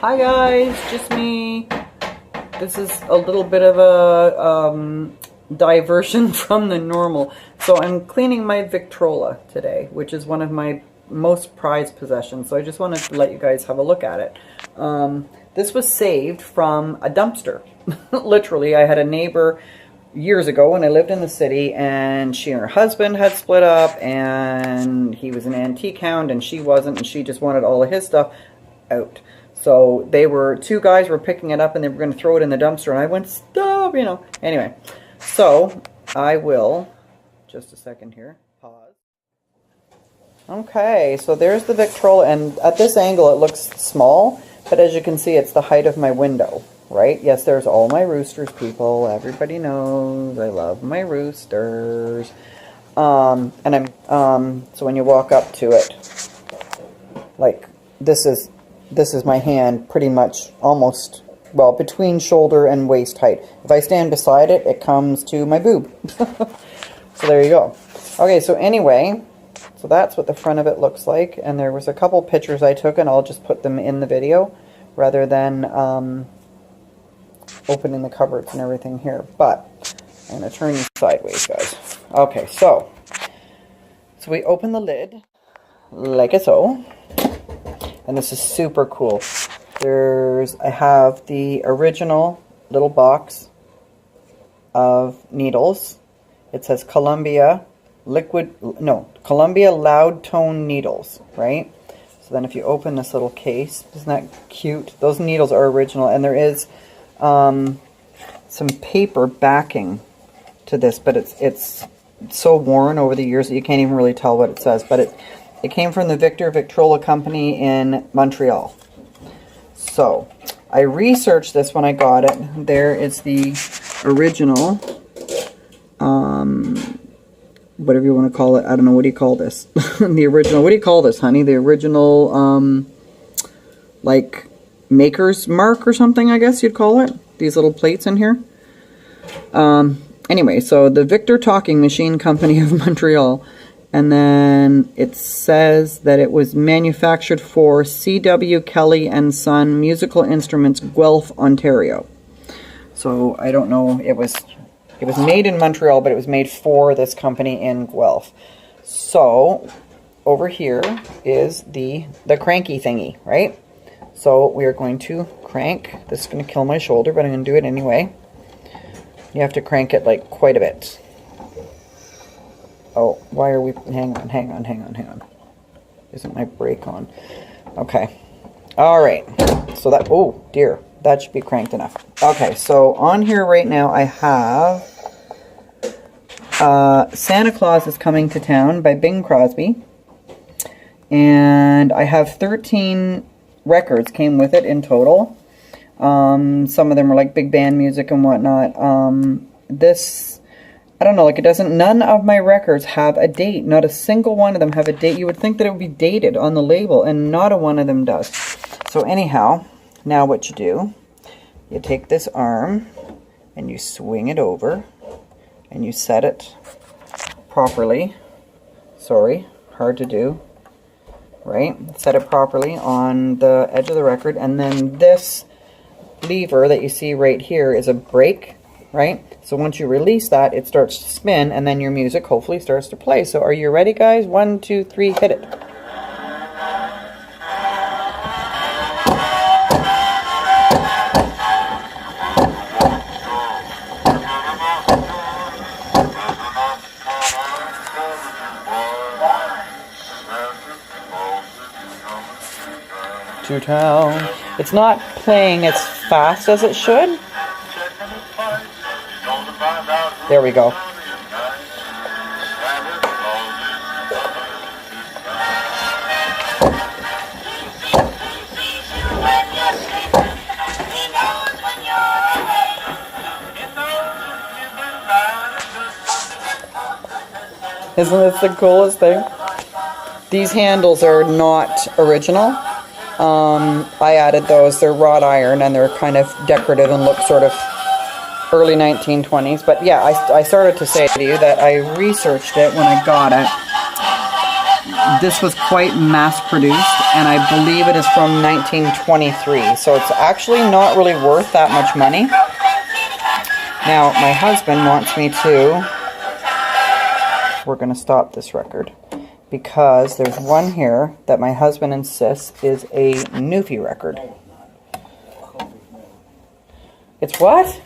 Hi guys, just me. This is a little bit of a diversion from the normal. So I'm cleaning my Victrola today, which is one of my most prized possessions. So I just wanted to let you guys have a look at it. This was saved from a dumpster. Literally, I had a neighbor years ago when I lived in the city, and she and her husband had split up, and he was an antique hound and she wasn't, and she just wanted all of his stuff out. So two guys were picking it up and they were going to throw it in the dumpster, and I went, stop, you know. Anyway, so I will, just a second here, pause. Okay, so there's the Victrola, and at this angle it looks small, but as you can see it's the height of my window, right? Yes, there's all my roosters, people. Everybody knows I love my roosters. So when you walk up to it, like this is my hand pretty much almost, well, between shoulder and waist height. If I stand beside it, it comes to my boob. So there you go. Okay, so anyway, so that's what the front of it looks like. And there was a couple pictures I took, and I'll just put them in the video rather than opening the cupboards and everything here. But I'm going to turn you sideways, guys. Okay, so we open the lid like so. And this is super cool. I have the original little box of needles. It says Columbia Loud Tone Needles, right? So then if you open this little case, isn't that cute? Those needles are original, and there is some paper backing to this, but it's so worn over the years that you can't even really tell what it says, but it came from the Victrola company in Montreal. So, I researched this when I got it. There is the original, whatever you want to call it. I don't know, what do you call this? The original, what do you call this, honey? The original, like, maker's mark or something, I guess you'd call it. These little plates in here. Anyway, so the Victor Talking Machine Company of Montreal. And then it says that it was manufactured for C.W. Kelly and Son Musical Instruments, Guelph, Ontario. So I don't know, it was made in Montreal, but it was made for this company in Guelph. So over here is the cranky thingy, right? So we are going to crank. This is going to kill my shoulder, but I'm going to do it anyway. You have to crank it like quite a bit. Oh, why are we... Hang on. Isn't my brake on? Okay. Alright. So that... Oh, dear. That should be cranked enough. Okay, so on here right now I have... Santa Claus is Coming to Town by Bing Crosby. And I have 13 records came with it in total. Some of them are like big band music and whatnot. I don't know, like none of my records have a date. Not a single one of them have a date. You would think that it would be dated on the label, and not a one of them does. So anyhow, now what you do, you take this arm, and you swing it over, and you set it properly. Sorry, hard to do. Right? Set it properly on the edge of the record, and then this lever that you see right here is a brake, right? So once you release that, it starts to spin, and then your music hopefully starts to play. So are you ready, guys? 1, 2, 3, hit it. To town. It's not playing as fast as it should. There we go. Isn't this the coolest thing? These handles are not original. I added those. They're wrought iron, and they're kind of decorative and look sort of early 1920s. But yeah, I started to say to you that I researched it when I got it. this was quite mass-produced, and I believe it is from 1923. So it's actually not really worth that much money. Now, my husband wants me to... We're going to stop this record, because there's one here that my husband insists is a Newfie record. It's what?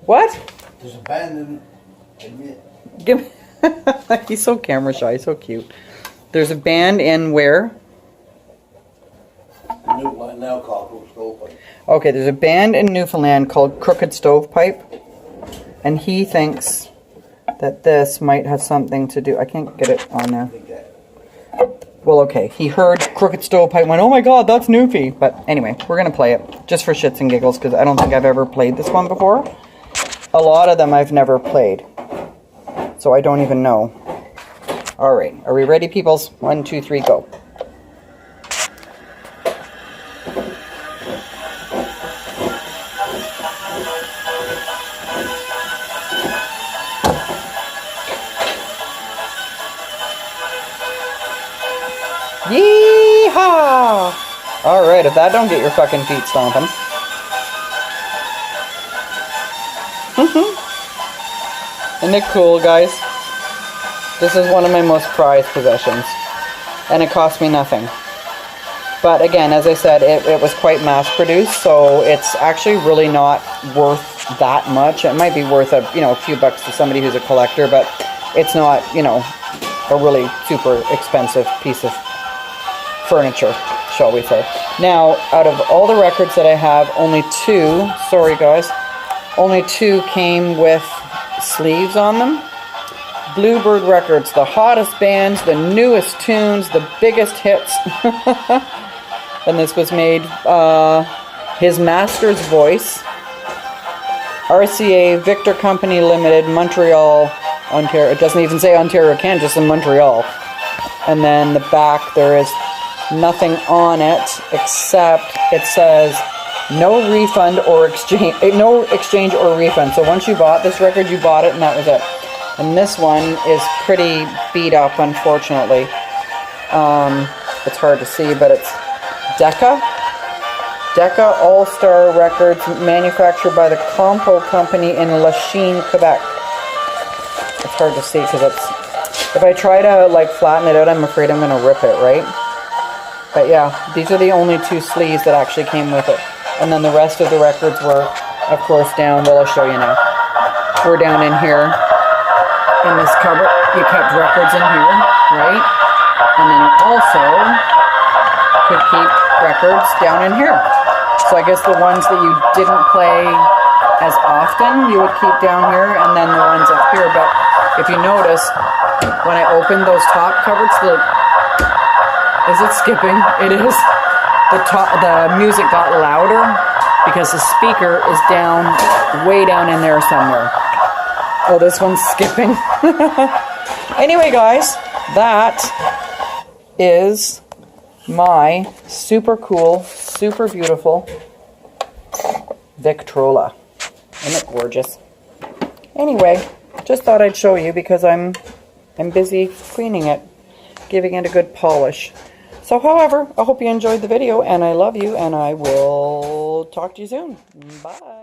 What? There's a band in... Give me... He's so camera shy, so cute. There's a band in where? Newfoundland now called Crooked Stovepipe. Okay, there's a band in Newfoundland called Crooked Stovepipe, and he thinks that this might have something to do... I can't get it on there. Well, okay, he heard Crooked Stovepipe and went, oh my god, that's Newfie. But anyway, we're going to play it, just for shits and giggles, because I don't think I've ever played this one before. A lot of them I've never played, so I don't even know. Alright, are we ready, peoples? 1, 2, 3, go. Yeehaw! Alright, if that don't get your fucking feet stomping. Isn't it cool, guys? This is one of my most prized possessions. And it cost me nothing. But again, as I said, it was quite mass-produced, so it's actually really not worth that much. It might be worth a few bucks to somebody who's a collector, but it's not, a really super expensive piece of furniture, shall we say. Now, out of all the records that I have, only 2, sorry guys, only 2 came with sleeves on them. Bluebird Records, the hottest bands, the newest tunes, the biggest hits. And this was made, His Master's Voice, RCA Victor Company Limited, Montreal, Ontario. It doesn't even say Ontario, Canada, just in Montreal. And then the back, there is nothing on it except it says no refund or exchange, no exchange or refund. So once you bought this record, you bought it and that was it. And this one is pretty beat up, unfortunately. It's hard to see, but it's Decca All-Star Records, manufactured by the Compo Company in Lachine, Quebec. It's hard to see because it's... If I try to flatten it out, I'm afraid I'm going to rip it, right? But yeah, these are the only 2 sleeves that actually came with it. And then the rest of the records were, of course, down, well, I'll show you now. We're down in here, in this cupboard. You kept records in here, right? And then also could keep records down in here. So I guess the ones that you didn't play as often, you would keep down here, and then the ones up here. But if you notice, when I opened those top cupboards, is it skipping? It is. The music got louder because the speaker is down, way down in there somewhere. Oh, this one's skipping. Anyway, guys, that is my super cool, super beautiful Victrola. Isn't it gorgeous? Anyway, just thought I'd show you because I'm busy cleaning it, giving it a good polish. So, however, I hope you enjoyed the video, and I love you, and I will talk to you soon. Bye.